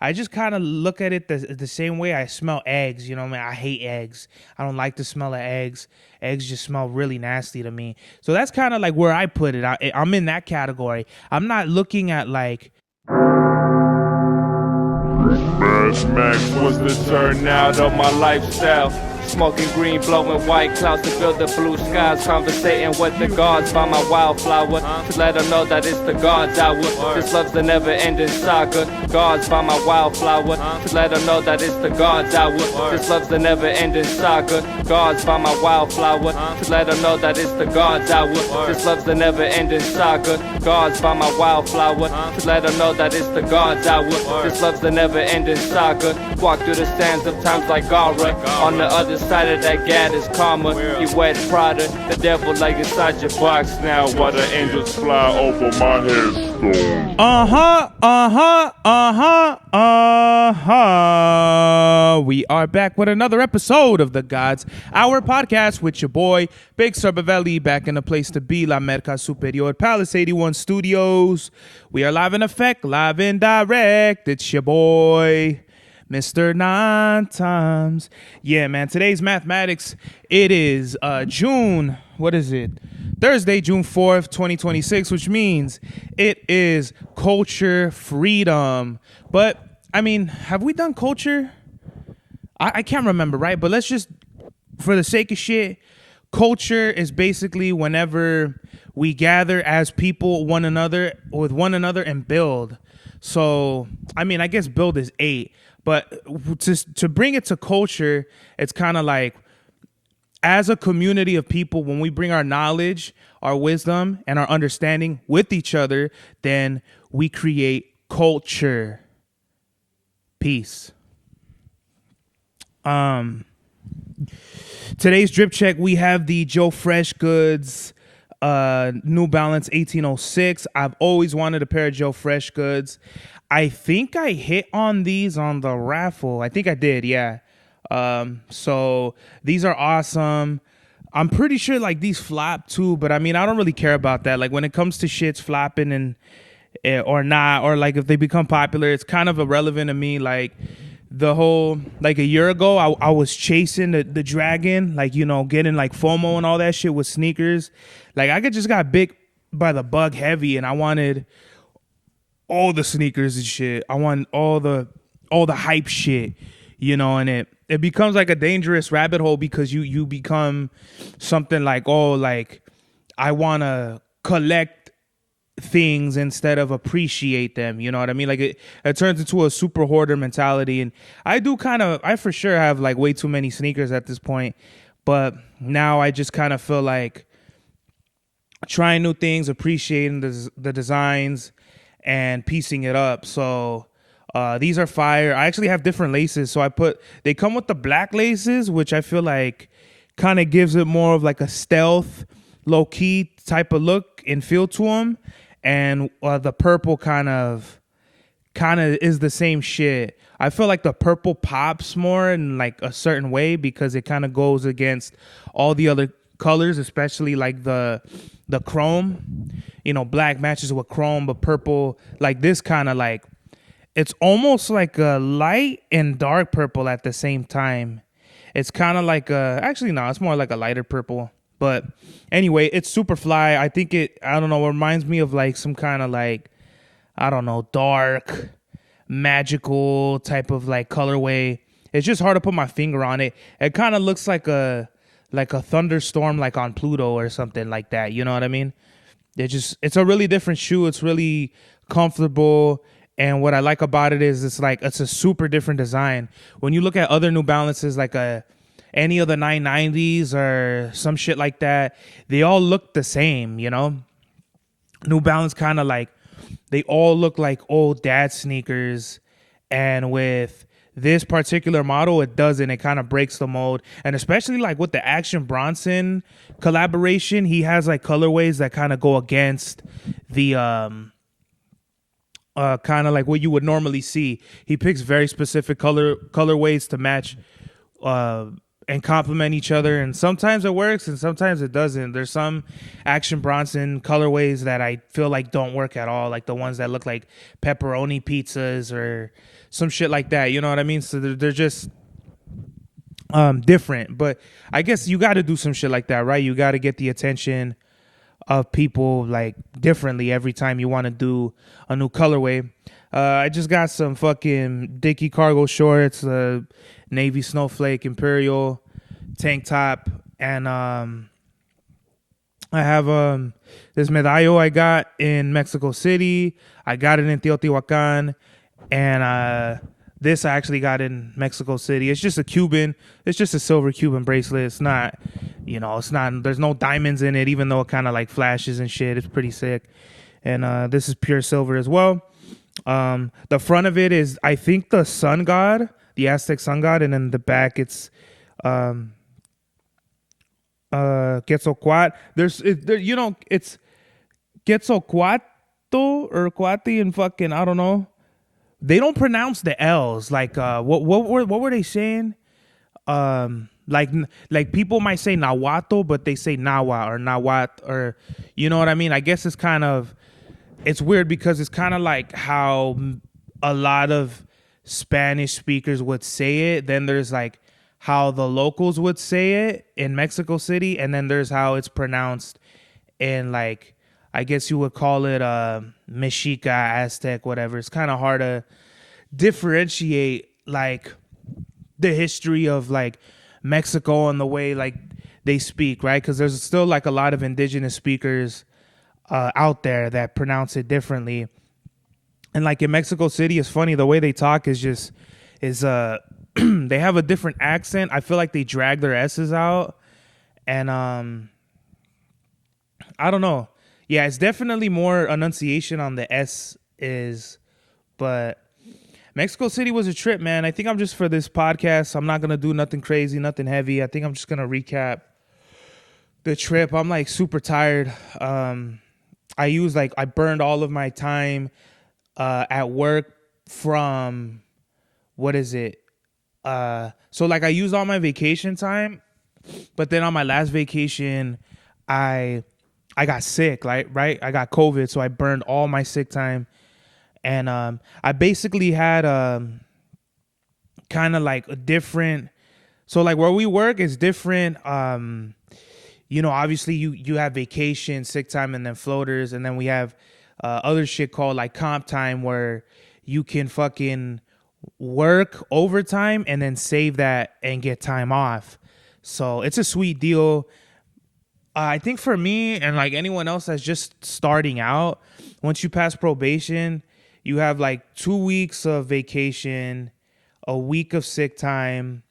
I just kind of look at it the same way I smell eggs. You know what I mean? I hate eggs. I don't like the smell of eggs. Eggs just smell really nasty to me. So that's kind of like where I put it. I'm in that category. I'm not looking at like, Mad Max was the turnout of my lifestyle. Smoking green, blowing white clouds to build the blue skies. Conversating with the gods by my wildflower to let them know that it's the gods hour. This love's the never-ending saga. Gods by my wildflower to let them know that it's the gods hour. This love's the never-ending saga. Gods by my wildflower to let them know that it's the gods hour. This love's the never-ending saga. Gods by my wildflower to let them know that it's the gods hour. This love's the never-ending saga. Walk through the sands of times like Gara. On the other side of that gad is karma. You wet Prada, the devil like inside your box now. While the angels fly over my headstone. We are back with another episode of the Gods Hour podcast with your boy Big Cerbavelli, back in the place to be, La Merca Superior Palace 81 Studios. We are live in effect, live and direct. It's your boy Mr. Nine Times. Yeah, man, today's mathematics. It is June, what is it? Thursday, June 4th, 2026, which means it is culture freedom. But, I mean, have we done culture? I can't remember, right? But let's just, for the sake of shit, culture is basically whenever we gather as people with one another and build. So, I mean, I guess build is 8. But to bring it to culture, it's kind of like, as a community of people, when we bring our knowledge, our wisdom, and our understanding with each other, then we create culture. Peace. Today's drip check, we have the Joe Fresh Goods New Balance 1806. I've always wanted a pair of Joe Fresh Goods. I think I hit on these on the raffle. I think I did, yeah. So these are awesome. I'm pretty sure like these flop too, but I mean, I don't really care about that. Like when it comes to shits flopping and or not, or like if they become popular, it's kind of irrelevant to me. Like the whole, like a year ago, I was chasing the dragon, like, you know, getting like FOMO and all that shit with sneakers. Like I just got bit by the bug heavy, and I wanted all the sneakers and shit. I want all the hype shit, you know, and it becomes like a dangerous rabbit hole because you become something like, oh, like I want to collect things instead of appreciate them, you know what I mean? Like it turns into a super hoarder mentality, and I for sure have like way too many sneakers at this point, but now I just kind of feel like trying new things, appreciating the designs, and piecing it up. So these are fire. I actually have different laces, so they come with the black laces, which I feel like kind of gives it more of like a stealth, low-key type of look and feel to them. And the purple kind of is the same shit. I feel like the purple pops more in like a certain way because it kind of goes against all the other colors, especially like the chrome. You know, black matches with chrome, but purple, like this kind of like, it's almost like a light and dark purple at the same time. It's kind of like actually no, it's more like a lighter purple. But anyway, it's super fly. I think it reminds me of like some kind of like, I don't know, dark, magical type of like colorway. It's just hard to put my finger on it. It kind of looks like a thunderstorm like on Pluto or something like that. You know what I mean? It's a really different shoe. It's really comfortable. And what I like about it is it's a super different design. When you look at other New Balances, like any of the 990s or some shit like that, they all look the same, you know? New Balance kind of like, they all look like old dad sneakers. And with this particular model, it doesn't. It kind of breaks the mold. And especially like with the Action Bronson collaboration, he has like colorways that kind of go against the kind of like what you would normally see. He picks very specific colorways to match and complement each other, and sometimes it works and sometimes it doesn't. There's some Action Bronson colorways that I feel like don't work at all, like the ones that look like pepperoni pizzas or some shit like that. You know what I mean? So they're just different. But I guess you got to do some shit like that, right? You got to get the attention of people like differently every time you want to do a new colorway. I just got some fucking Dickie cargo shorts, Navy Snowflake Imperial tank top, and I have this medallo I got in Mexico City. I got it in Teotihuacan, and this I actually got in Mexico City. It's just a Cuban. It's just a silver Cuban bracelet. It's not, it's not. There's no diamonds in it, even though it kind of like flashes and shit. It's pretty sick. And this is pure silver as well. The front of it is, I think, the sun god, the Aztec sun god, and then the back it's Quetzalcoatl. It's Quetzalcoatl or Cuati and fucking, I don't know. They don't pronounce the L's. Like what were they saying? Like people might say Nahuatl, but they say Nawa or Nawat, or you know what I mean? I guess it's weird because it's kind of like how a lot of Spanish speakers would say it. Then there's like how the locals would say it in Mexico City, and then there's how it's pronounced in, like, I guess you would call it Mexica, Aztec, whatever. It's kind of hard to differentiate like the history of like Mexico and the way like they speak, right? Because there's still like a lot of indigenous speakers out there that pronounce it differently. And like in Mexico City, it's funny, the way they talk is they have a different accent. I feel like they drag their S's out, and I don't know. Yeah, it's definitely more enunciation on the S is, but Mexico City was a trip, man. I think I'm just, for this podcast, I'm not going to do nothing crazy, nothing heavy. I think I'm just going to recap the trip. I'm like super tired. I burned all of my time at work from, what is it? So like I used all my vacation time, but then on my last vacation, I got sick, right? I got COVID, so I burned all my sick time. And I basically had kind of like a different, so like where we work is different. Obviously you have vacation, sick time, and then floaters, and then we have other shit called like comp time, where you can fucking work overtime and then save that and get time off. So it's a sweet deal. I think for me and like anyone else that's just starting out, once you pass probation, you have like 2 weeks of vacation, a week of sick time,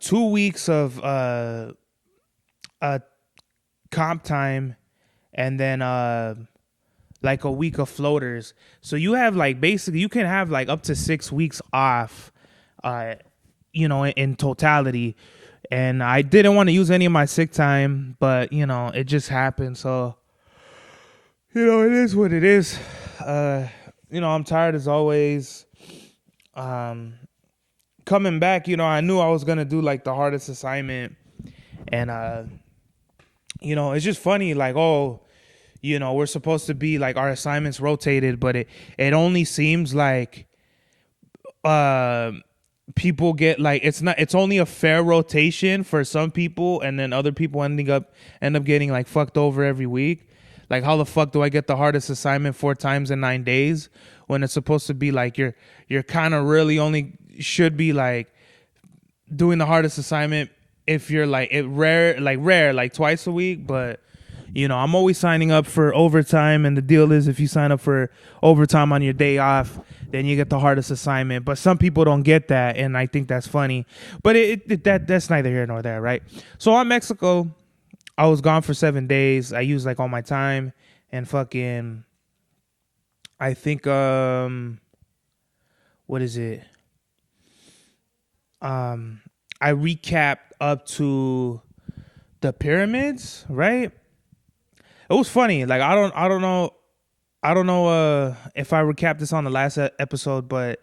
2 weeks of comp time, and then like a week of floaters. So you have like, basically you can have like up to 6 weeks off, in totality. And I didn't want to use any of my sick time, but it just happened. So, it is what it is. I'm tired as always. Coming back, I knew I was going to do like the hardest assignment. And, it's just funny, like, we're supposed to be like, our assignments rotated, but it only seems like people get like, it's only a fair rotation for some people, and then other people end up getting like fucked over every week. Like, how the fuck do I get the hardest assignment 4 times in 9 days when it's supposed to be like you're kind of really only should be like doing the hardest assignment if you're like rare like twice a week. But I'm always signing up for overtime, and the deal is if you sign up for overtime on your day off, then you get the hardest assignment. But some people don't get that, and I think that's funny. But that's neither here nor there, right? So on Mexico, I was gone for 7 days. I used like all my time, and fucking, I think what is it? I recapped up to the pyramids, right? It was funny. Like, I don't know if I recapped this on the last episode, but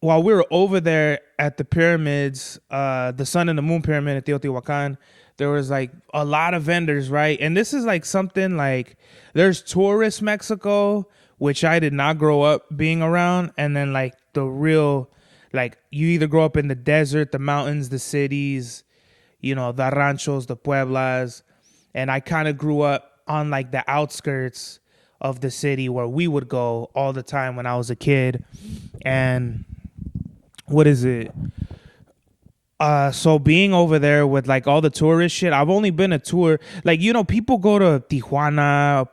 while we were over there at the pyramids, the Sun and the Moon Pyramid at Teotihuacan, there was like a lot of vendors, right? And this is like something like, there's tourist Mexico, which I did not grow up being around. And then like the real, like you either grow up in the desert, the mountains, the cities, you know, the ranchos, the pueblas. And I kind of grew up on like the outskirts of the city where we would go all the time when I was a kid. And what is it? So being over there with like all the tourist shit, I've only been a tour. Like, you know, people go to Tijuana,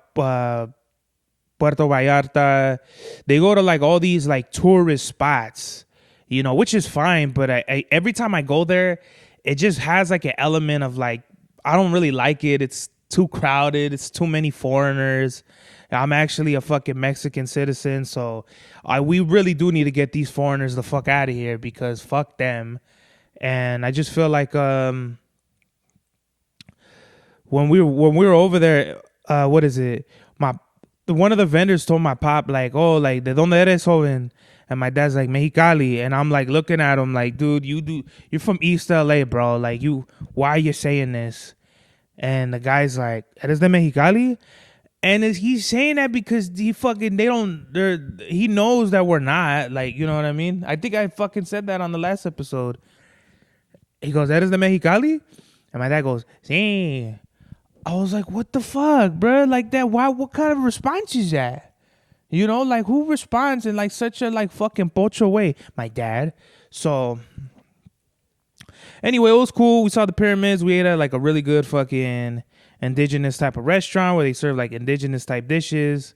Puerto Vallarta. They go to like all these like tourist spots, you know, which is fine. But I every time I go there, it just has like an element of like, I don't really like it. It's too crowded. It's too many foreigners. I'm actually a fucking Mexican citizen. So we really do need to get these foreigners the fuck out of here because fuck them. And I just feel like when we were over there, what is it? One of the vendors told my pop like, oh, like de donde eres, joven? And my dad's like Mexicali, and I'm like looking at him like, dude, you're from East LA, bro. Like why are you saying this? And the guy's like, eres de Mexicali? And he's saying that because he knows that we're not, like, you know what I mean? I think I fucking said that on the last episode. He goes, eres de Mexicali? And my dad goes, sí. I was like, what the fuck, bro? Like that, why? What kind of response is that? You know, like who responds in like such a like fucking pocho way? My dad. So anyway, it was cool. We saw the pyramids. We ate at like a really good fucking indigenous type of restaurant where they serve like indigenous type dishes.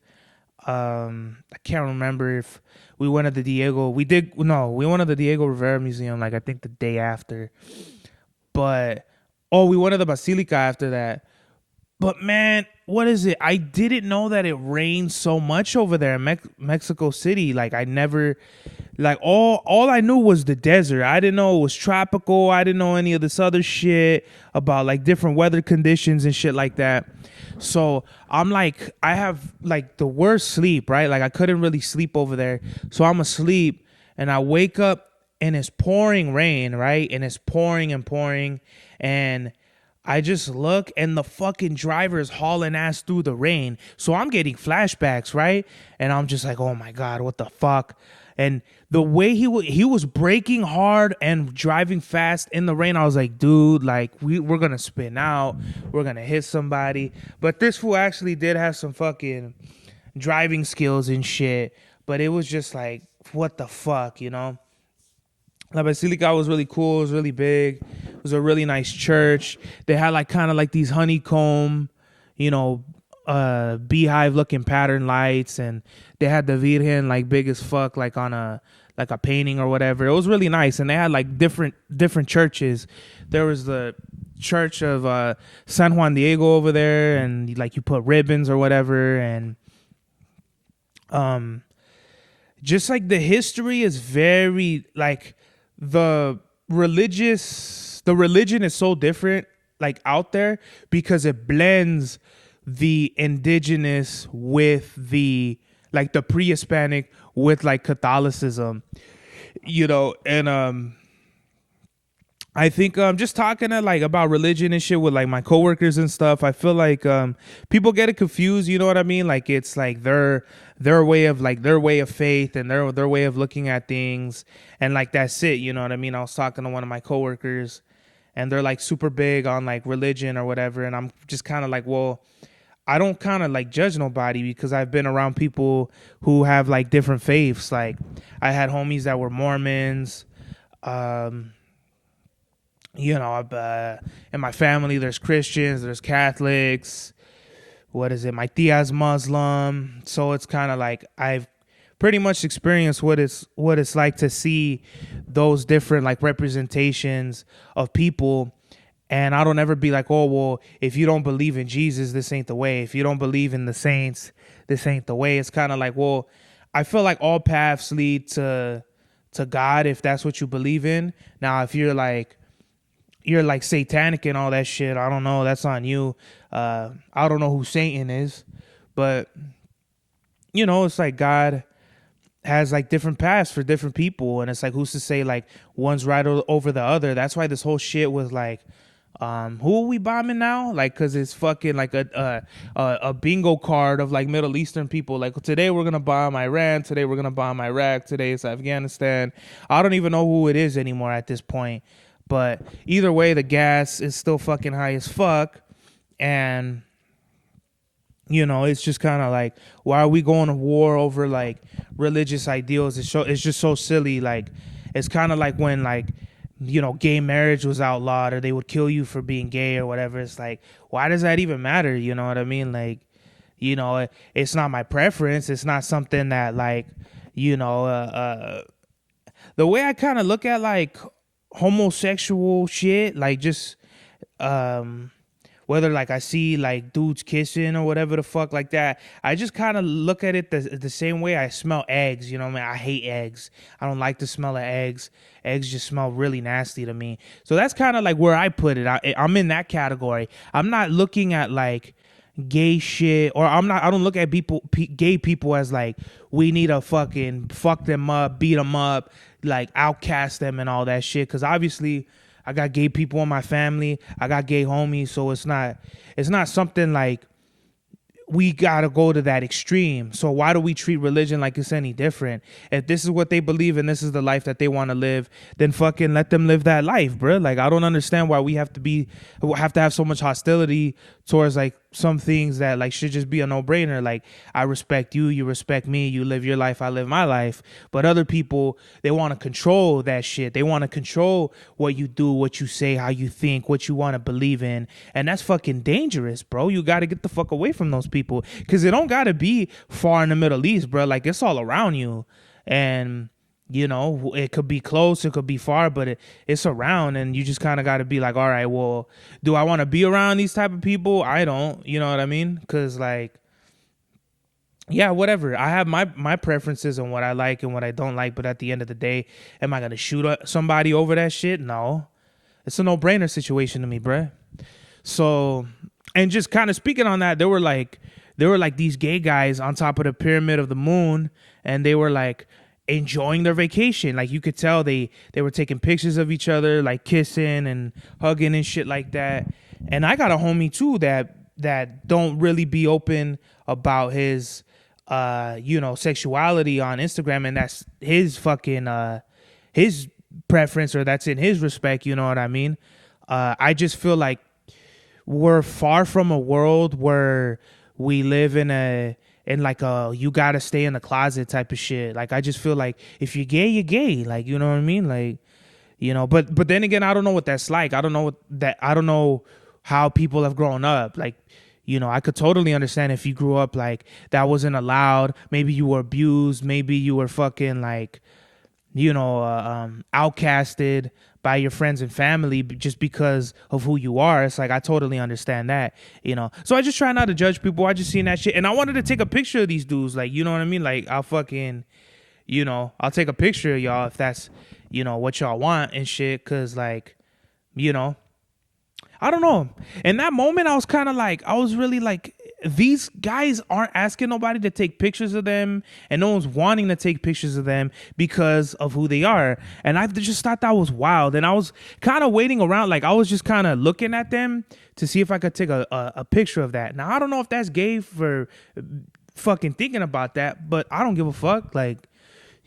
I can't remember if we went to the Diego. We went to the Diego Rivera Museum like I think the day after. But we went to the Basilica after that. But man, what is it? I didn't know that it rained so much over there in Mexico City. Like I never, like all I knew was the desert. I didn't know it was tropical. I didn't know any of this other shit about like different weather conditions and shit like that. So I'm like, I have like the worst sleep, right? Like I couldn't really sleep over there. So I'm asleep and I wake up and it's pouring rain, right? And it's pouring and pouring. And I just look and the fucking driver is hauling ass through the rain. So I'm getting flashbacks, right? And I'm just like, oh my God, what the fuck? And the way he was braking hard and driving fast in the rain, I was like, dude, like we're going to spin out. We're going to hit somebody. But this fool actually did have some fucking driving skills and shit. But it was just like, what the fuck, you know? La Basilica was really cool. It was really big. It was a really nice church. They had like kind of like these honeycomb, you know, beehive looking pattern lights, and they had the Virgen like big as fuck, like on a painting or whatever. It was really nice. And they had like different churches. There was the church of San Juan Diego over there, and like you put ribbons or whatever, and just like the history is very like the religion is so different like out there because it blends the indigenous with the like the pre-Hispanic with like Catholicism, you know. And I think just talking to like about religion and shit with like my coworkers and stuff, I feel like people get it confused, you know what I mean? Like it's like their way of faith and their way of looking at things, and like that's it, you know what I mean? I was talking to one of my coworkers and they're like super big on like religion or whatever, and I'm just kind of like, well, I don't kind of like judge nobody because I've been around people who have like different faiths. Like I had homies that were Mormons. You know, in my family, there's Christians, there's Catholics. What is it? My tia's Muslim. So it's kind of like I've pretty much experienced what it's like to see those different like representations of people. And I don't ever be like, oh, well, if you don't believe in Jesus, this ain't the way. If you don't believe in the saints, this ain't the way. It's kind of like, well, I feel like all paths lead to God if that's what you believe in. Now, if you're like satanic and all that shit, I don't know, that's on you. I don't know who Satan is, but you know, it's like God has like different paths for different people, and it's like who's to say like one's right over the other. That's why this whole shit with like Who are we bombing now? Like, cause it's fucking like a bingo card of like Middle Eastern people. Like today we're gonna bomb Iran. Today we're gonna bomb Iraq. Today it's Afghanistan. I don't even know who it is anymore at this point. But either way, the gas is still fucking high as fuck, and it's just kind of like, why are we going to war over like religious ideals? It's just so silly. Like, it's kind of like when like gay marriage was outlawed, or they would kill you for being gay or whatever. It's like, why does that even matter? You know what I mean? Like, it's not my preference. It's not something that like, the way I kind of look at like homosexual shit, like just, whether like I see like dudes kissing or whatever the fuck like that, I just kind of look at it the same way I smell eggs. You know what I mean? I hate eggs. I don't like the smell of eggs. Eggs just smell really nasty to me. So that's kind of like where I put it. I'm in that category. I'm not looking at like gay shit, or I don't look at gay people as like, we need to fucking fuck them up, beat them up, like outcast them and all that shit. Because obviously I got gay people in my family. I got gay homies. So it's not something like we gotta go to that extreme. So why do we treat religion like it's any different? If this is what they believe and this is the life that they want to live, then fucking let them live that life, bro. Like, I don't understand why we have to have so much hostility towards like some things that like should just be a no-brainer. Like, I respect you, you respect me, you live your life, I live my life. But other people, they want to control that shit. They want to control what you do, what you say, how you think, what you want to believe in. And that's fucking dangerous, bro. You got to get the fuck away from those people, because it don't got to be far in the Middle East, bro. Like, it's all around you. And it could be close, it could be far, but it's around, and you just kind of got to be like, all right, well, do I want to be around these type of people? I don't, you know what I mean? Because like, yeah, whatever. I have my preferences on what I like and what I don't like, but at the end of the day, am I going to shoot somebody over that shit? No. It's a no-brainer situation to me, bruh. So, and just kind of speaking on that, there were like these gay guys on top of the Pyramid of the Moon, and they were like enjoying their vacation. Like, you could tell they were taking pictures of each other, like kissing and hugging and shit like that. And I got a homie too that don't really be open about his sexuality on Instagram, and that's his fucking his preference, or that's in his respect, you know what I mean? I just feel like we're far from a world where we live in like a you gotta stay in the closet type of shit. Like, I just feel like if you're gay, you're gay. Like, you know what I mean? Like, but then again, I don't know what that's like. I don't know how people have grown up. Like, I could totally understand if you grew up like that wasn't allowed. Maybe you were abused. Maybe you were fucking like, outcasted by your friends and family just because of who you are. It's like, I totally understand that, So I just try not to judge people. I just seen that shit, and I wanted to take a picture of these dudes. Like, you know what I mean? Like, I'll fucking, I'll take a picture of y'all if that's, what y'all want and shit. Cause like, I don't know. In that moment, I was really like, these guys aren't asking nobody to take pictures of them, and no one's wanting to take pictures of them because of who they are. And I just thought that was wild. And I was kind of waiting around. Like, I was just kind of looking at them to see if I could take a picture of that. Now, I don't know if that's gay for fucking thinking about that, but I don't give a fuck. Like,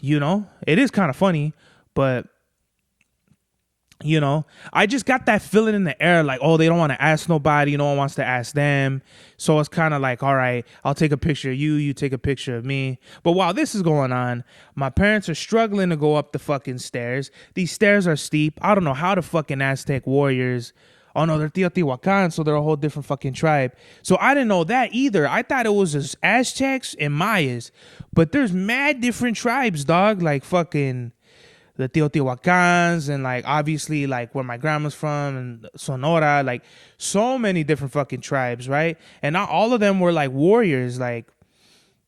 it is kind of funny, but I just got that feeling in the air, like, oh, they don't want to ask nobody, no one wants to ask them. So it's kind of like, all right, I'll take a picture of you, you take a picture of me. But while this is going on, my parents are struggling to go up the fucking stairs. These stairs are steep. I don't know how the fucking Aztec warriors, oh no, they're Teotihuacan, so they're a whole different fucking tribe. So I didn't know that either. I thought it was just Aztecs and Mayas, but there's mad different tribes, dog. Like fucking the Teotihuacans, and like obviously like where my grandma's from, and Sonora, like so many different fucking tribes, right? And not all of them were like warriors. Like,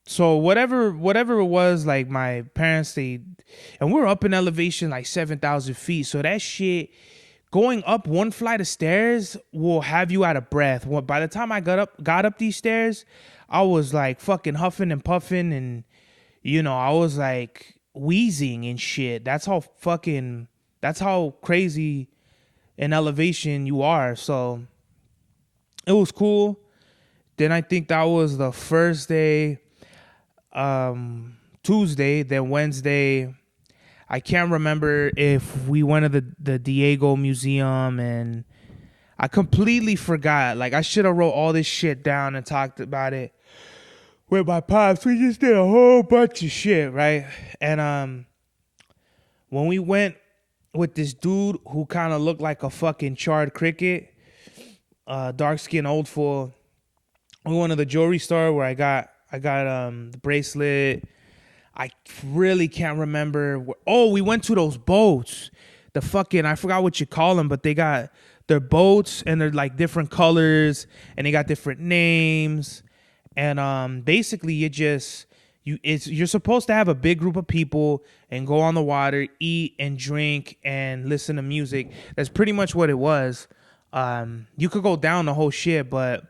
so whatever it was, like my parents, and we're up in elevation like 7,000 feet. So that shit, going up one flight of stairs will have you out of breath. Well, by the time I got up these stairs, I was like fucking huffing and puffing, and I was like wheezing and shit. That's how crazy in elevation you are. So it was cool. Then I think that was the first day, Tuesday. Then Wednesday, I can't remember if we went to the Diego Museum, and I completely forgot. Like, I should have wrote all this shit down and talked about it with my pops. We just did a whole bunch of shit, right? And when we went with this dude who kind of looked like a fucking charred cricket, dark skinned old fool, we went to the jewelry store where I got the bracelet. I really can't remember. We went to those boats. The fucking, I forgot what you call them, but they got their boats and they're like different colors and they got different names. And basically you're supposed to have a big group of people and go on the water, eat and drink and listen to music. That's pretty much what it was. You could go down the whole shit, but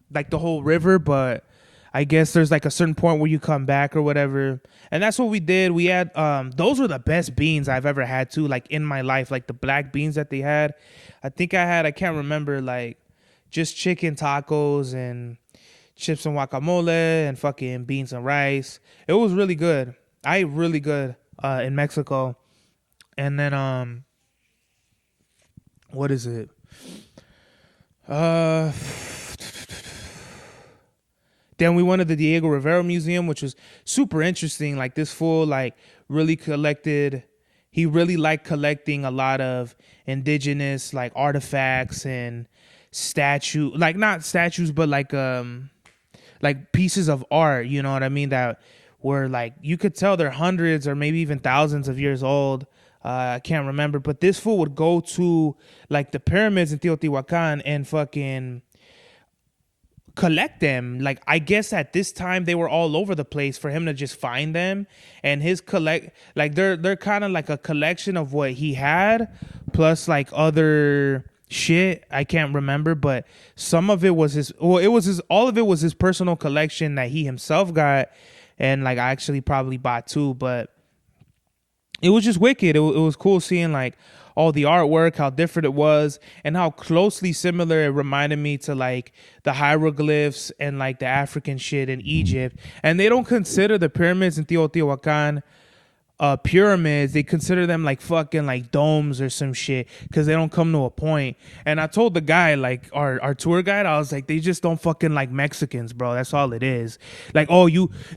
like the whole river, but I guess there's like a certain point where you come back or whatever. And that's what we did. We had, those were the best beans I've ever had too, like in my life, like the black beans that they had. I can't remember, like just chicken tacos and chips and guacamole and fucking beans and rice. It was really good. I ate really good, in Mexico. And then, what is it? Then we went to the Diego Rivera Museum, which was super interesting. Like this fool, like really collected. He really liked collecting a lot of indigenous like artifacts and like not statues, but like pieces of art. You know what I mean? That were like, you could tell they're hundreds or maybe even thousands of years old. I can't remember, but this fool would go to like the pyramids in Teotihuacan and fucking collect them. Like, I guess at this time they were all over the place for him to just find them. And his like they're kind of like a collection of what he had plus like other shit I can't remember, but some of it was all of it was his personal collection that he himself got, and like I actually probably bought too. But it was just wicked. It was cool seeing like all the artwork, how different it was, and how closely similar it reminded me to like the hieroglyphs and like the African shit in Egypt. And they don't consider the pyramids in Teotihuacan pyramids. They consider them like fucking like domes or some shit because they don't come to a point. And I told the guy, like our tour guide, I was like, they just don't fucking like Mexicans, bro. That's all it is. Like,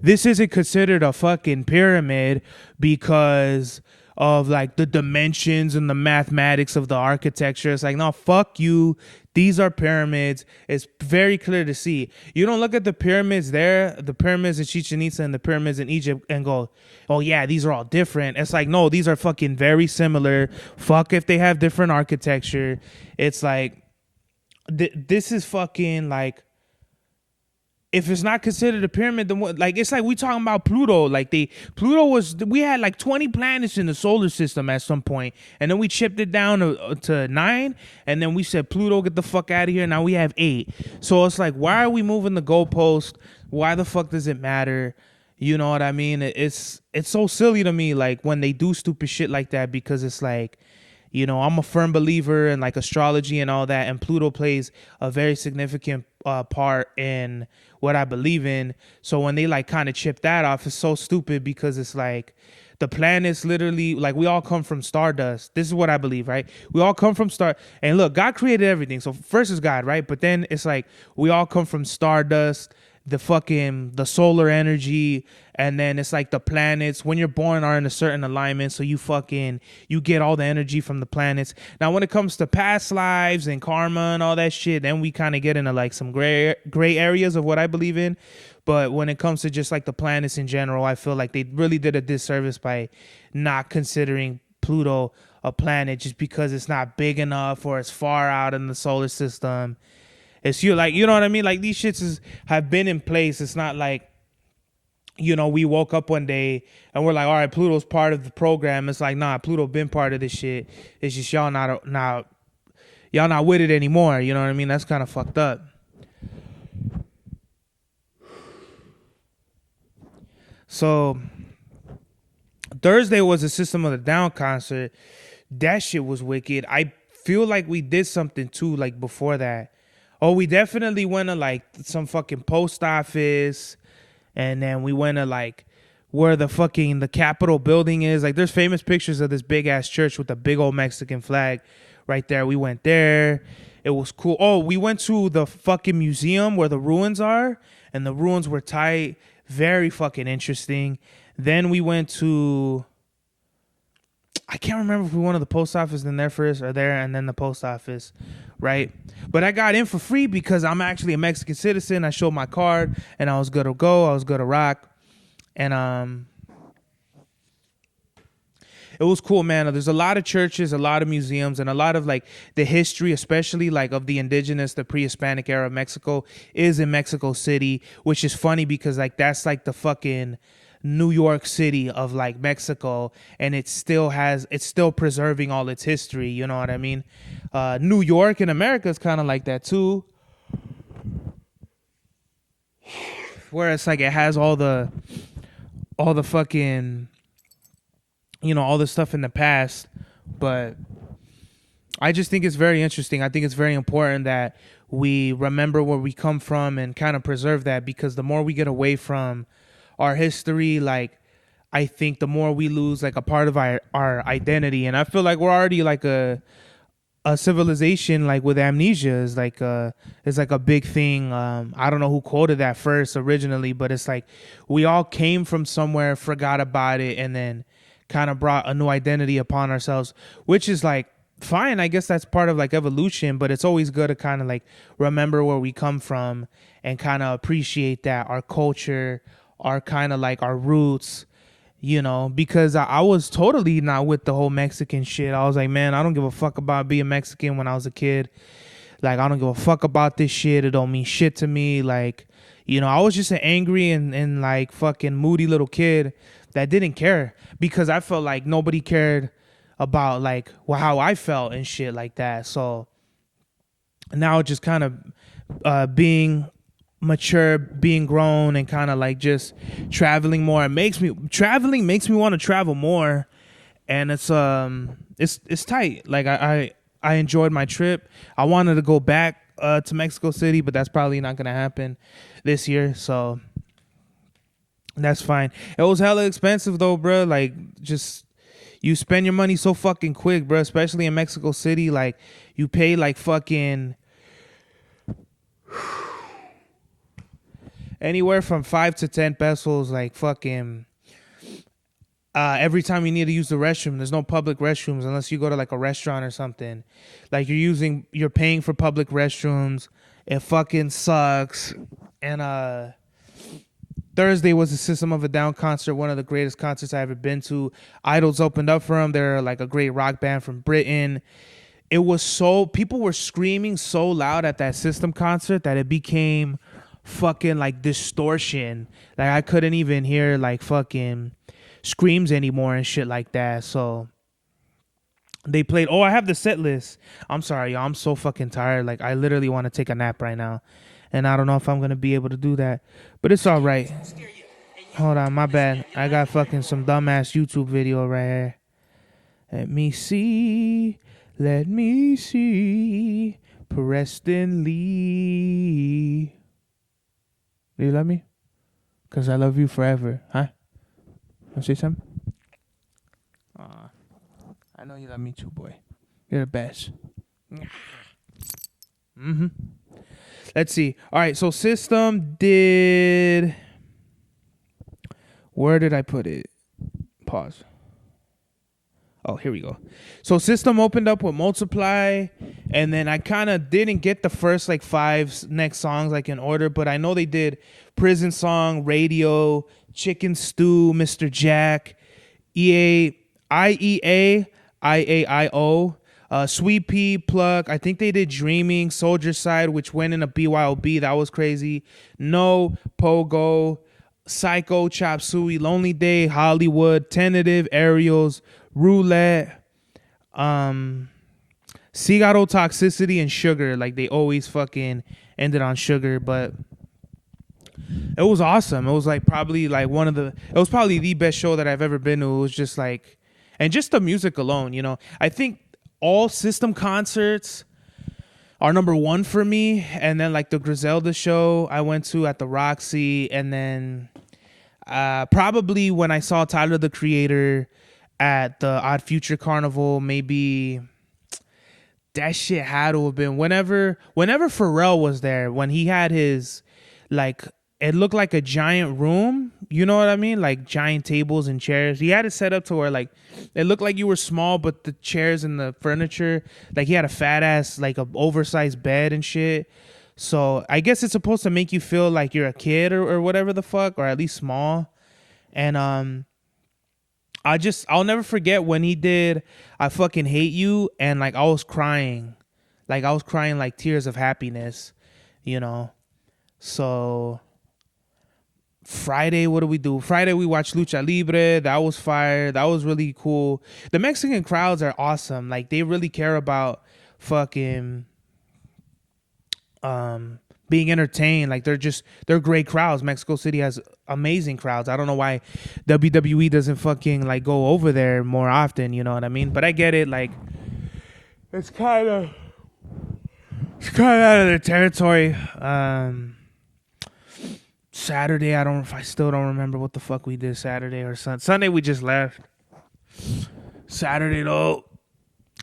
this isn't considered a fucking pyramid because of like the dimensions and the mathematics of the architecture. It's like, no, fuck you. These are pyramids. It's very clear to see. You don't look at the pyramids there, the pyramids in Chichen Itza and the pyramids in Egypt and go, oh yeah, these are all different. It's like, no, these are fucking very similar. Fuck if they have different architecture. It's like, this is fucking like, if it's not considered a pyramid, then what? Like, it's like we talking about Pluto. Like we had like 20 planets in the solar system at some point, and then we chipped it down to 9, and then we said, Pluto, get the fuck out of here. Now we have 8. So it's like, why are we moving the goalpost? Why the fuck does it matter? You know what I mean? It's so silly to me, like when they do stupid shit like that, because it's like, you know, I'm a firm believer in like astrology and all that, and Pluto plays a very significant part in what I believe in. So when they like kind of chip that off, it's so stupid, because it's like the planets literally, like, we all come from stardust. This is what I believe, right? We all come from and look, God created everything. So first is God, right? But then it's like we all come from stardust, the solar energy, and then it's like the planets when you're born are in a certain alignment, so you get all the energy from the planets. Now when it comes to past lives and karma and all that shit, then we kind of get into like some gray areas of what I believe in. But when it comes to just like the planets in general, I feel like they really did a disservice by not considering Pluto a planet just because it's not big enough or it's far out in the solar system. It's you know what I mean? Like, these shits have been in place. It's not like, you know, we woke up one day and we're like, all right, Pluto's part of the program. It's like, nah, Pluto been part of this shit. It's just y'all not with it anymore. You know what I mean? That's kind of fucked up. So Thursday was a System of a Down concert. That shit was wicked. I feel like we did something too, like before that. Oh, we definitely went to like some fucking post office, and then we went to like where the Capitol building is. Like, there's famous pictures of this big ass church with a big old Mexican flag right there. We went there. It was cool. Oh, we went to the fucking museum where the ruins are, and the ruins were tight. Very fucking interesting. Then we went to, I can't remember if we went to the post office and there first or there and then the post office, right? But I got in for free because I'm actually a Mexican citizen. I showed my card and I was good to go. I was good to rock. And it was cool, man. There's a lot of churches, a lot of museums, and a lot of like the history, especially like of the indigenous, the pre-Hispanic era of Mexico is in Mexico City, which is funny because like that's like the fucking New York City of like Mexico, and it's still preserving all its history. You know what I mean? New York in America is kind of like that too, where it's like it has all the fucking, you know, all the stuff in the past. But I just think it's very interesting. I think it's very important that we remember where we come from and kind of preserve that, because the more we get away from our history, like, I think the more we lose like a part of our identity. And I feel like we're already like a civilization like with amnesia is like a big thing. I don't know who quoted that first originally, but it's like we all came from somewhere, forgot about it, and then kind of brought a new identity upon ourselves, which is like fine. I guess that's part of like evolution, but it's always good to kind of like remember where we come from and kind of appreciate that, our culture, our kind of like our roots, you know, because I was totally not with the whole Mexican shit. I was like, man, I don't give a fuck about being Mexican when I was a kid. Like, I don't give a fuck about this shit. It don't mean shit to me. Like, you know, I was just an angry and like fucking moody little kid that didn't care, because I felt like nobody cared about like how I felt and shit like that. So now just kind of being mature, being grown, and kind of like just traveling more, traveling makes me want to travel more. And it's tight. Like I enjoyed my trip. I wanted to go back to Mexico City, but that's probably not gonna happen this year, so that's fine. It was hella expensive though, bro. Like, just, you spend your money so fucking quick, bro, especially in Mexico City. Like, you pay like fucking anywhere from 5 to 10 pesos, like fucking every time you need to use the restroom. There's no public restrooms unless you go to like a restaurant or something. Like, you're paying for public restrooms. It fucking sucks. And Thursday was the System of a Down concert, one of the greatest concerts I ever been to. Idols opened up for him. They're like a great rock band from Britain. It was people were screaming so loud at that System concert that it became fucking like distortion. Like, I couldn't even hear like fucking screams anymore and shit like that. So they played. Oh, I have the set list. I'm sorry, y'all. I'm so fucking tired. Like, I literally want to take a nap right now, and I don't know if I'm gonna be able to do that, but it's all right. Hold on, my bad. I got fucking some dumbass YouTube video right here. Let me see. Preston Lee. Do you love me? Cause I love you forever, huh? Wanna say something? I know you love me too, boy. You're the best. Mm-hmm. Let's see. All right, so System did... Where did I put it? Pause. Oh, here we go. So System opened up with Multiply, and then I kind of didn't get the first like 5 next songs like in order, but I know they did Prison Song, Radio, Chicken Stew, Mr. Jack, IEA, IAIO, Sweet Pea, Plug. I think they did Dreaming, Soldier Side, which went in a BYOB. That was crazy. No, Pogo, Psycho, Chop Suey, Lonely Day, Hollywood, Tentative, Aerials, Roulette, Cigaro, Toxicity, and Sugar. Like, they always fucking ended on Sugar, but it was awesome. It was like probably like it was probably the best show that I've ever been to. It was just like, and just the music alone, you know. I think all System concerts are number one for me. And then like the Griselda show I went to at the Roxy, and then probably when I saw Tyler the Creator at the Odd Future Carnival, maybe that shit had to have been whenever Pharrell was there, when he had his, like, it looked like a giant room, you know what I mean? Like giant tables and chairs. He had it set up to where like it looked like you were small, but the chairs and the furniture, like he had a fat ass, like a oversized bed and shit. So I guess it's supposed to make you feel like you're a kid or whatever the fuck, or at least small. And I'll never forget when he did I Fucking Hate You, and like I was crying like tears of happiness, you know. So Friday, what do we do? Friday we watched Lucha Libre. That was fire. That was really cool. The Mexican crowds are awesome. Like they really care about fucking being entertained. Like they're great crowds. Mexico City has amazing crowds. I don't know why WWE doesn't fucking like go over there more often, you know what I mean? But I get it, like it's kind of out of their territory. Saturday, I still don't remember what the fuck we did Saturday or Sunday. We just left. Saturday though,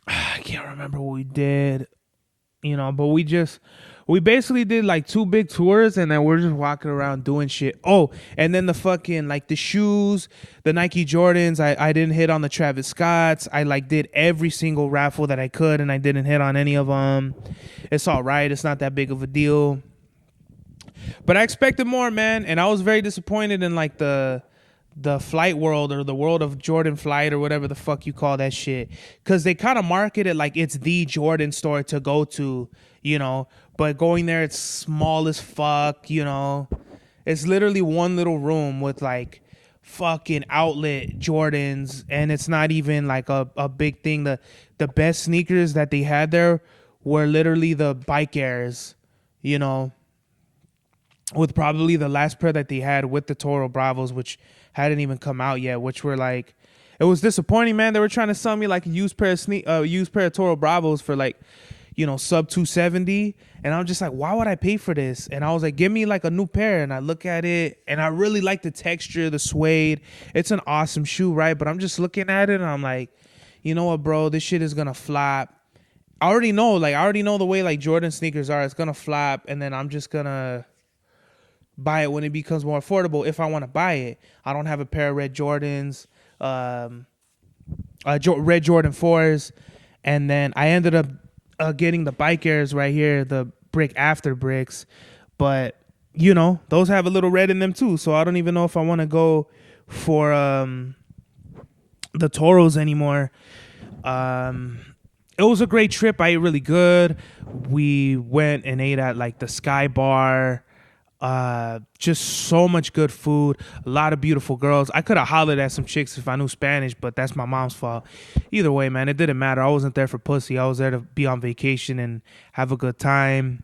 I can't remember what we did, you know, but we basically did like 2 big tours, and then we're just walking around doing shit. Oh, and then the fucking, like the shoes, the Nike Jordans, I didn't hit on the Travis Scotts. I like did every single raffle that I could, and I didn't hit on any of them. It's all right. It's not that big of a deal. But I expected more, man, and I was very disappointed in like the flight world, or the world of Jordan Flight, or whatever the fuck you call that shit, because they kind of market it like it's the Jordan store to go to, you know, but going there, it's small as fuck, you know. It's literally one little room with like fucking outlet Jordans, and it's not even like a big thing. The best sneakers that they had there were literally the Bike Airs, you know, with probably the last pair that they had with the Toro Bravos, which hadn't even come out yet, which were like, it was disappointing, man. They were trying to sell me like a used pair of Toro Bravos for like, you know, sub $270, and I'm just like, why would I pay for this? And I was like, give me like a new pair. And I look at it, and I really like the texture, the suede. It's an awesome shoe, right? But I'm just looking at it, and I'm like, you know what, bro, this shit is gonna flop. I already know the way like Jordan sneakers are. It's gonna flop, and then I'm just gonna buy it when it becomes more affordable, if I want to buy it. I don't have a pair of red Jordans, red Jordan 4s, and then I ended up getting the Bike Airs right here, the Brick After Bricks, but you know, those have a little red in them too, so I don't even know if I want to go for the Toros anymore. It was a great trip. I ate really good. We went and ate at like the Sky Bar. Just so much good food, a lot of beautiful girls. I could have hollered at some chicks if I knew Spanish, but that's my mom's fault. Either way, man, it didn't matter. I wasn't there for pussy. I was there to be on vacation and have a good time.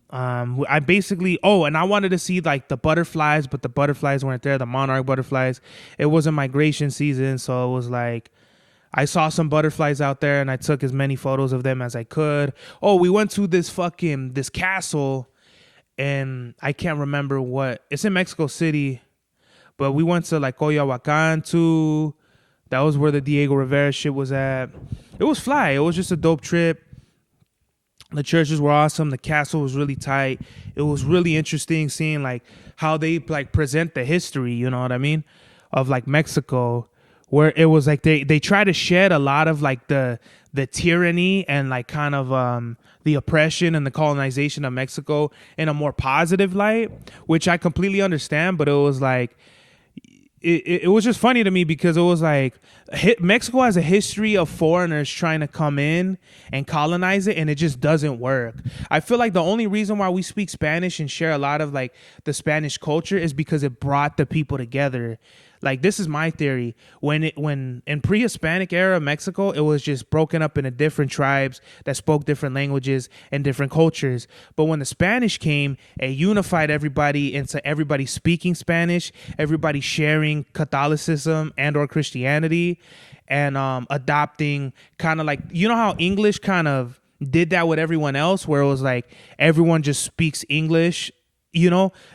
I basically, and I wanted to see like the butterflies, but the butterflies weren't there, the monarch butterflies. It wasn't migration season, so it was like I saw some butterflies out there, and I took as many photos of them as I could. We went to this castle, and I can't remember what. It's in Mexico City, but we went to like Coyoacán too. That was where the Diego Rivera shit was at. It was fly. It was just a dope trip. The churches were awesome. The castle was really tight. It was really interesting seeing like how they like present the history, you know what I mean, of like Mexico, where it was like they try to shed a lot of like the tyranny and like kind of the oppression and the colonization of Mexico in a more positive light, which I completely understand. But it was like, it was just funny to me because it was like Mexico has a history of foreigners trying to come in and colonize it, and it just doesn't work. I feel like the only reason why we speak Spanish and share a lot of like the Spanish culture is because it brought the people together. Like, this is my theory. When in pre-Hispanic era Mexico, it was just broken up into different tribes that spoke different languages and different cultures. But when the Spanish came, it unified everybody into everybody speaking Spanish, everybody sharing Catholicism and or Christianity. and adopting kind of like, you know how English kind of did that with everyone else, where it was like everyone just speaks English.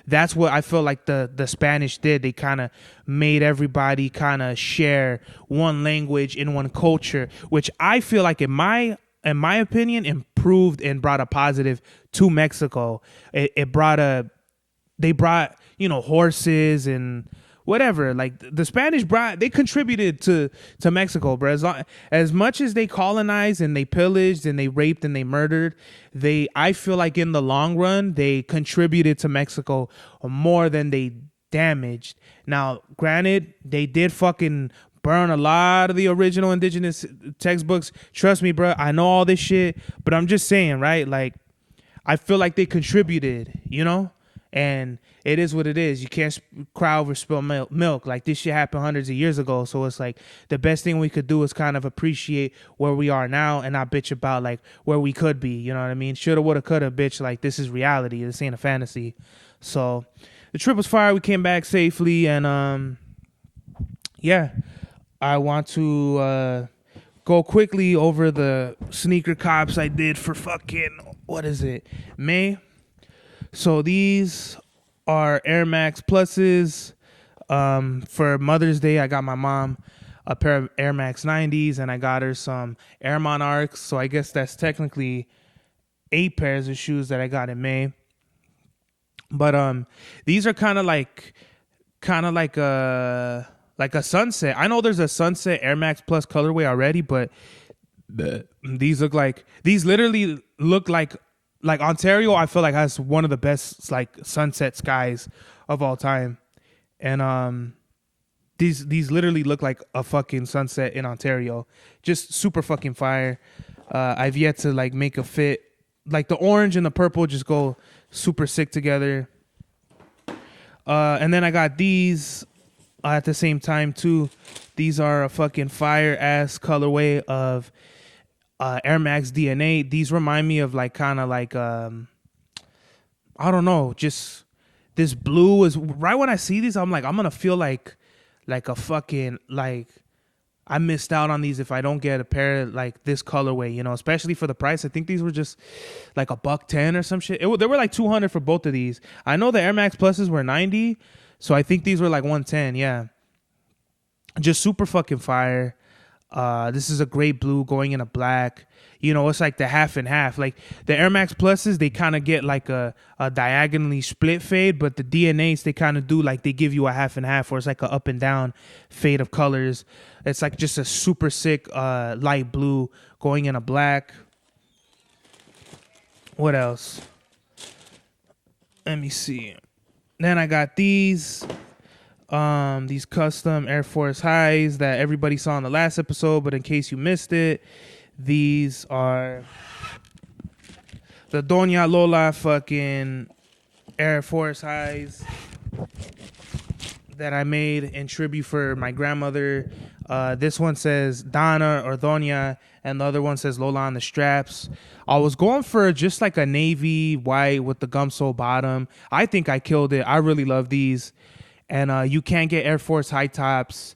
That's what I feel like the Spanish did. They kind of made everybody kind of share one language in one culture, which I feel like in my opinion improved and brought a positive to Mexico. They brought horses and whatever. Like the Spanish they contributed to Mexico, bro. As much as they colonized and they pillaged and they raped and they murdered, I feel like in the long run they contributed to Mexico more than they damaged. Now, granted, they did fucking burn a lot of the original indigenous textbooks. Trust me, bro. I know all this shit, but I'm just saying, right? Like, I feel like they contributed, and it is what it is. You can't cry over spilled milk. Like, this shit happened hundreds of years ago. So it's like the best thing we could do is kind of appreciate where we are now and not bitch about like where we could be. You know what I mean? Shoulda, woulda, coulda, bitch. Like, this is reality. This ain't a fantasy. So the trip was fire. We came back safely, and yeah, I want to go quickly over the sneaker cops I did for fucking, what is it, May? So these are Air Max Pluses. For Mother's Day, I got my mom a pair of Air Max 90s, and I got her some Air Monarchs. So I guess that's technically 8 pairs of shoes that I got in May. But these are kind of like a sunset. I know there's a sunset Air Max Plus colorway already, but these literally look like Ontario. I feel like has one of the best like sunset skies of all time, and these literally look like a fucking sunset in Ontario. Just super fucking fire. I've yet to like make a fit. Like the orange and the purple just go super sick together. And then I got these at the same time too. These are a fucking fire ass colorway of Air Max DNA. These remind me of like kind of like I don't know, just this blue is right when I see these. I'm like, I'm gonna feel like a fucking like I missed out on these if I don't get a pair like this colorway, especially for the price. I think these were just like $110 or some shit. They were like $200 for both of these. I know the Air Max Pluses were $90, so I think these were like $110. Yeah, just super fucking fire. This is a great blue going in a black. It's like the half and half. Like the Air Max Pluses, they kind of get like a diagonally split fade, but the DNAs, they kind of do like they give you a half and half, or it's like a up and down fade of colors. It's like just a super sick light blue going in a black. What else? Let me see. Then I got these custom Air Force Highs that everybody saw in the last episode, but in case you missed it, these are the Doña Lola fucking Air Force Highs that I made in tribute for my grandmother. This one says Donna or Doña, and the other one says Lola on the straps. I was going for just like a navy white with the gum sole bottom. I think I killed it. I really love these. And you can't get Air Force high tops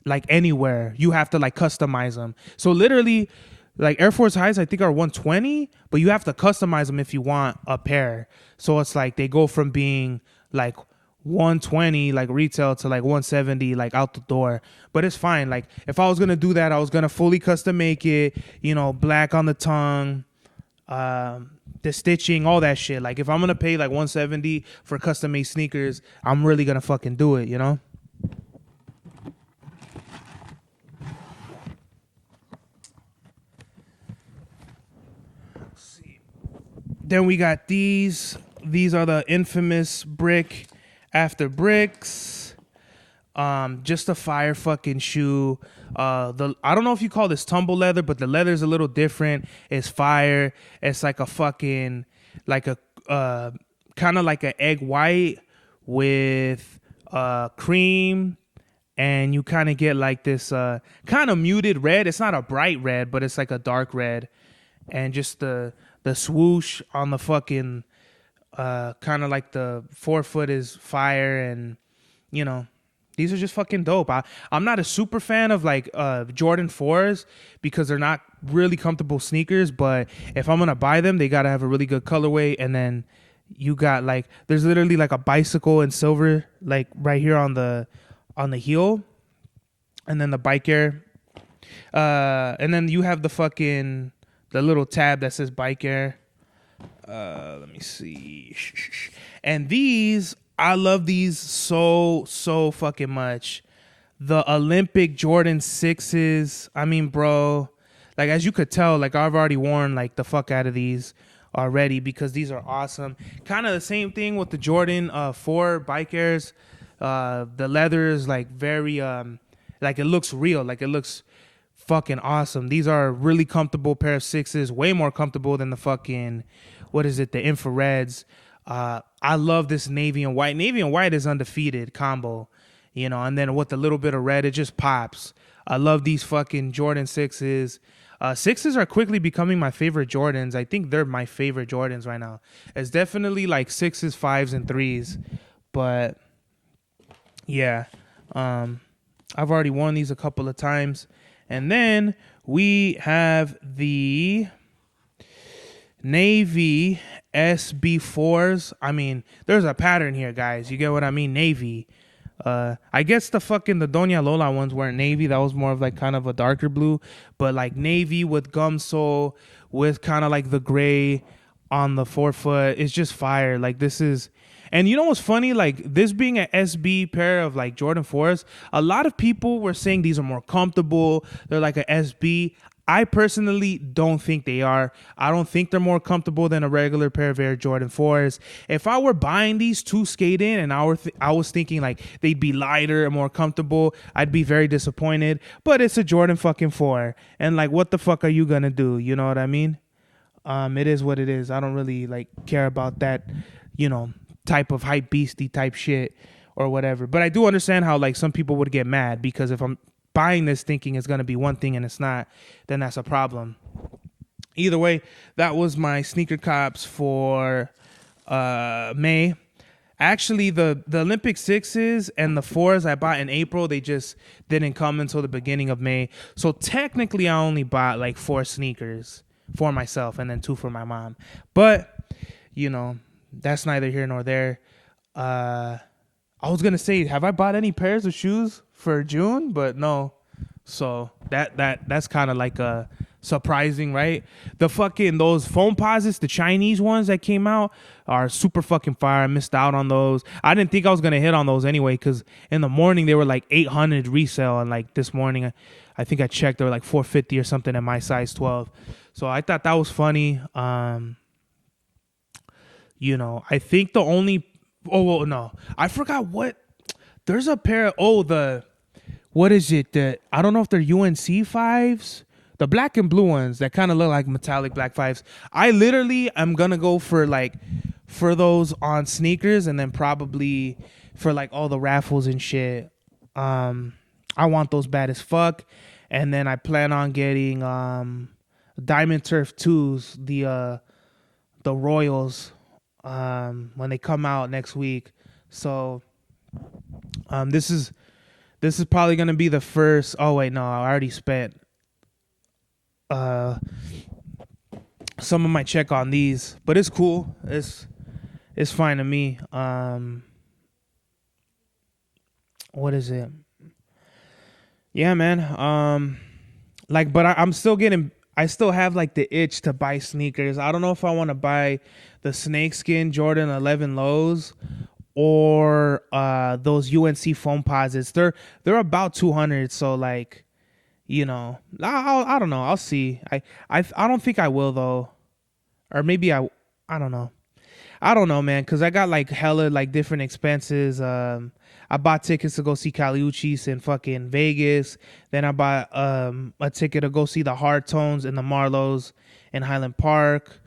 like anywhere. You have to like customize them. So literally, like Air Force highs, I think are 120, but you have to customize them if you want a pair. So it's like they go from being like 120 like retail to like 170 like out the door. But it's fine. Like if I was gonna do that, I was gonna fully custom make it. Black on the tongue, the stitching, all that shit. Like if I'm gonna pay like 170 for custom made sneakers, I'm really gonna fucking do it. Then we got these. These are the infamous Brick After Bricks. Just a fire fucking shoe. I don't know if you call this tumble leather, but the leather's a little different. It's fire. It's like a fucking like a kind of like an egg white with cream, and you kind of get like this kind of muted red. It's not a bright red, but it's like a dark red, and just the swoosh on the fucking kind of like the forefoot is fire, and These are just fucking dope. I'm not a super fan of like Jordan 4s because they're not really comfortable sneakers, but if I'm gonna buy them, they gotta have a really good colorway. And then you got like there's literally like a bicycle in silver like right here on the heel, and then the Bike Air, and then you have the little tab that says Bike Air. Let me see. And these, I love these so fucking much. The Olympic Jordan 6s. I mean, bro, like as you could tell, like I've already worn like the fuck out of these already because these are awesome. Kind of the same thing with the Jordan 4 Bike Airs. The leather is like very like it looks real, like it looks fucking awesome. These are a really comfortable pair of 6s, way more comfortable than the fucking the infrareds. I love this navy and white. Navy and white is undefeated combo, you know, and then with a little bit of red, it just pops. I love these fucking Jordan 6s. 6s are quickly becoming my favorite Jordans. I think they're my favorite Jordans right now. It's definitely like 6s, 5s, and 3s. But yeah, I've already worn these a couple of times. And then we have the Navy SB4s. I mean, there's a pattern here, guys. You get what I mean? Navy. I guess the Doña Lola ones weren't navy. That was more of like kind of a darker blue. But like navy with gum sole with kind of like the gray on the forefoot. It's just fire. Like this is... And you know what's funny? Like this being an SB pair of like Jordan 4s, a lot of people were saying these are more comfortable. They're like an SB. I personally don't think they are. I don't think they're more comfortable than a regular pair of Air Jordan 4s. If I were buying these to skate in and I was thinking like they'd be lighter and more comfortable, I'd be very disappointed. But it's a Jordan fucking 4. And like, what the fuck are you gonna do? You know what I mean? It is what it is. I don't really like care about that, you know, type of hype beastie type shit or whatever. But I do understand how like some people would get mad because if I'm buying this thinking it's going to be one thing and it's not, then that's a problem. Either way, that was my sneaker cops for May. Actually, the Olympic 6s and the 4s I bought in April, they just didn't come until the beginning of May. So technically I only bought like 4 sneakers for myself and then 2 for my mom. But, you know, that's neither here nor there. I was going to say, have I bought any pairs of shoes for June? But no. So that's kind of like a surprising, right? The fucking those Foamposites, the Chinese ones that came out are super fucking fire. I missed out on those. I didn't think I was going to hit on those anyway because in the morning they were like 800 resale. And like this morning, I think I checked, they were like 450 or something at my size 12. So I thought that was funny. You know, I think the only... Oh, well, no. I forgot what... There's a pair of... What is it? I don't know if they're UNC 5s. The black and blue ones that kind of look like metallic black 5s. I literally am going to go for those on sneakers and then probably for like all the raffles and shit. I want those bad as fuck. And then I plan on getting Diamond Turf 2s, the Royals, when they come out next week. So this is probably going to be the first. Oh wait, no, I already spent some of my check on these, but it's cool. It's fine to me. What is it? Yeah, man. But I'm still getting... I still have like the itch to buy sneakers. I don't know if I want to buy the snakeskin Jordan 11 lows or those UNC Foamposites. They're about 200. So like, you know, I don't know. I'll see. I don't think I will though, or maybe I don't know. I don't know, man, because I got like hella like different expenses. I bought tickets to go see Kali Uchis in fucking Vegas. Then I bought a ticket to go see the Hard Tones and the Marlows in Highland Park.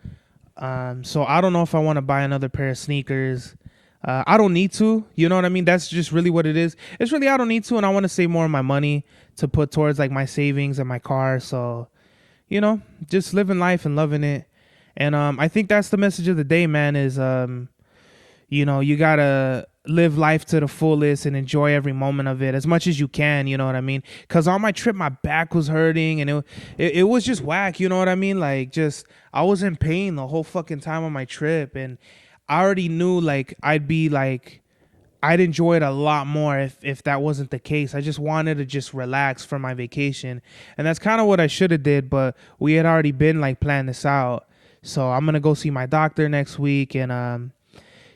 So I don't know if I want to buy another pair of sneakers. I don't need to. You know what I mean? That's just really what it is. It's really I don't need to, and I want to save more of my money to put towards like my savings and my car. So, you know, just living life and loving it. And I think that's the message of the day, man, is, You know, you gotta live life to the fullest and enjoy every moment of it as much as you can. You know what I mean? Because on my trip, my back was hurting and it was just whack. You know what I mean? Like, just I was in pain the whole fucking time on my trip, and I already knew like I'd enjoy it a lot more if that wasn't the case. I just wanted to just relax for my vacation, and that's kind of what I should have did. But we had already been like planning this out, so I'm gonna go see my doctor next week, and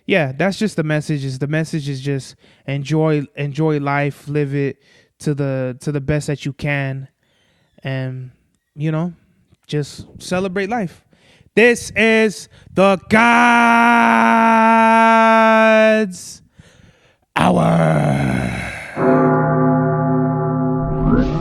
yeah, that's just the message. The message is just enjoy life, live it to the best that you can, and you know, just celebrate life. This is the God's Hour.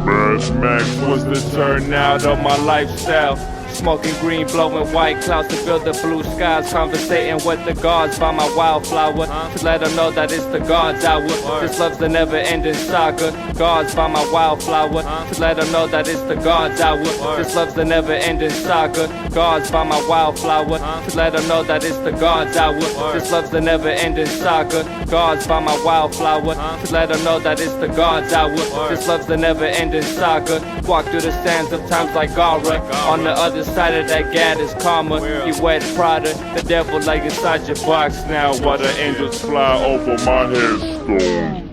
Birds Max was the turnout of my lifestyle. Smoking green, blowing white clouds to build the blue skies. Conversating with the gods by my wildflower to let them know that it's the God's hour. This love's the never-ending saga. Gods by my wildflower to let them know that it's the God's hour. This love's the never-ending saga. Gods by my wildflower to let them know that it's the God's hour. This love's the never-ending saga. Gods by my wildflower to let them know that it's the God's hour. This love's the never-ending saga. Walk through the sands of times like Gara. On the other side of that gad is karma. You wet Prada, the devil like inside your box now. While the angels fly over my headstone.